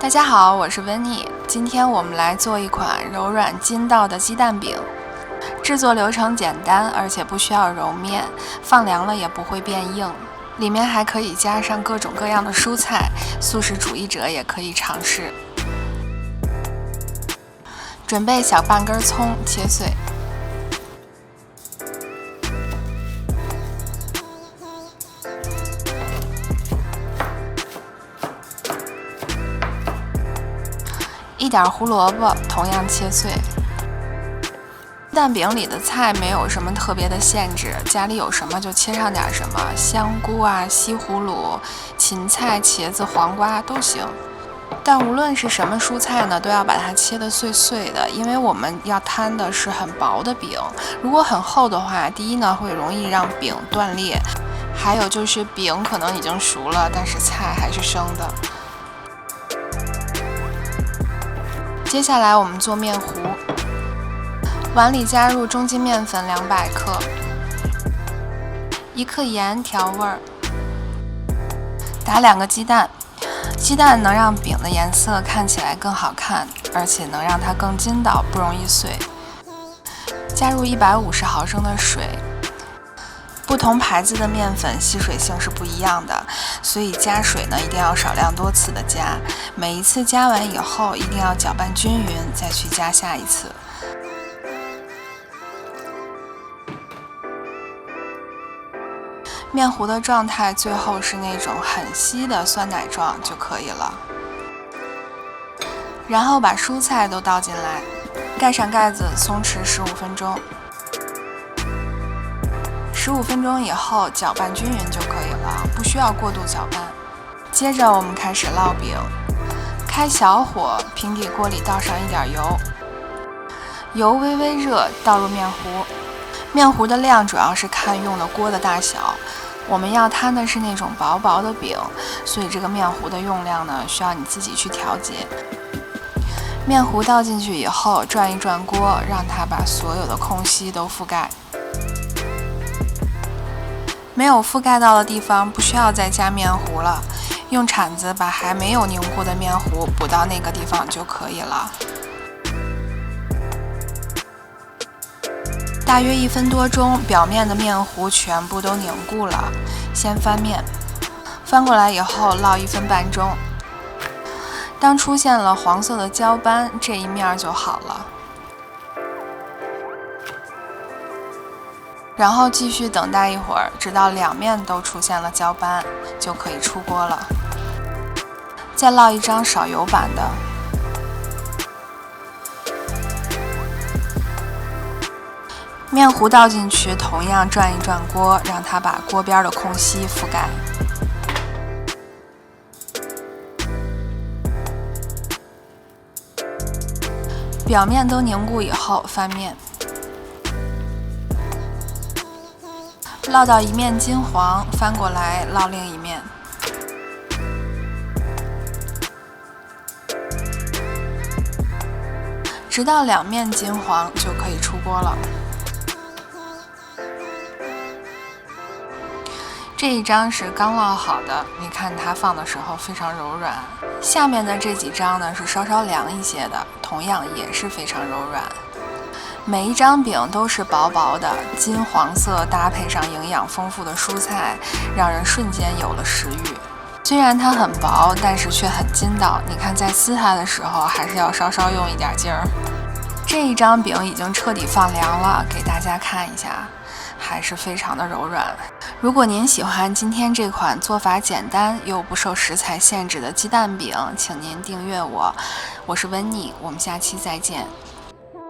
大家好，我是温妮。今天我们来做一款柔软筋道的鸡蛋饼。制作流程简单，而且不需要揉面，放凉了也不会变硬。里面还可以加上各种各样的蔬菜，素食主义者也可以尝试。准备小半根葱，切碎。一点胡萝卜，同样切碎。蛋饼里的菜没有什么特别的限制，家里有什么就切上点什么，香菇啊、西葫芦、芹菜、茄子、黄瓜都行。但无论是什么蔬菜呢，都要把它切得碎碎的，因为我们要摊的是很薄的饼。如果很厚的话，第一呢会容易让饼断裂，还有就是饼可能已经熟了，但是菜还是生的。接下来我们做面糊，碗里加入中筋面粉200克，1克盐调味儿，打2个鸡蛋。鸡蛋能让饼的颜色看起来更好看，而且能让它更筋道，不容易碎。加入150毫升的水。不同牌子的面粉吸水性是不一样的，所以加水呢一定要少量多次的加，每一次加完以后一定要搅拌均匀，再去加下一次。面糊的状态最后是那种很稀的酸奶状就可以了。然后把蔬菜都倒进来，盖上盖子，松弛15分钟。15分钟以后搅拌均匀就可以了，不需要过度搅拌。接着我们开始烙饼，开小火，平底锅里倒上一点油，油微微热，倒入面糊。面糊的量主要是看用的锅的大小，我们要摊的是那种薄薄的饼，所以这个面糊的用量呢，需要你自己去调节。面糊倒进去以后，转一转锅，让它把所有的空隙都覆盖。没有覆盖到的地方不需要再加面糊了，用铲子把还没有凝固的面糊补到那个地方就可以了。大约1分多钟，表面的面糊全部都凝固了。先翻面，翻过来以后烙1分半钟。当出现了黄色的焦斑，这一面就好了。然后继续等待一会儿，直到2面都出现了焦斑，就可以出锅了。再烙一张少油版的。面糊倒进去，同样转一转锅，让它把锅边的空隙覆盖。表面都凝固以后，翻面。烙到一面金黄，翻过来烙另一面。直到2面金黄就可以出锅了。这一张是刚烙好的，你看它放的时候非常柔软。下面的这几张呢是稍稍凉一些的，同样也是非常柔软。每一张饼都是薄薄的，金黄色搭配上营养丰富的蔬菜，让人瞬间有了食欲。虽然它很薄，但是却很筋道。你看，在撕它的时候，还是要稍稍用一点劲儿。这一张饼已经彻底放凉了，给大家看一下，还是非常的柔软。如果您喜欢今天这款做法简单又不受食材限制的鸡蛋饼，请您订阅我。我是温妮，我们下期再见。